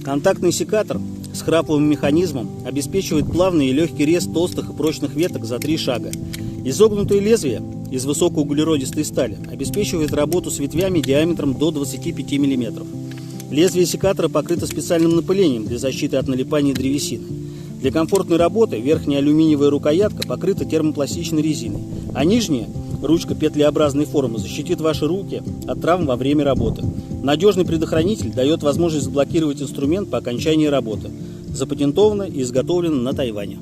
Контактный секатор с храповым механизмом обеспечивает плавный и легкий рез толстых и прочных веток за 3 шага. Изогнутое лезвие из высокоуглеродистой стали обеспечивает работу с ветвями диаметром до 25 мм. Лезвие секатора покрыто специальным напылением для защиты от налипания древесины. Для комфортной работы верхняя алюминиевая рукоятка покрыта термопластичной резиной, а нижняя ручка петлеобразной формы защитит ваши руки от травм во время работы. Надежный предохранитель дает возможность заблокировать инструмент по окончании работы. Запатентовано и изготовлено на Тайване.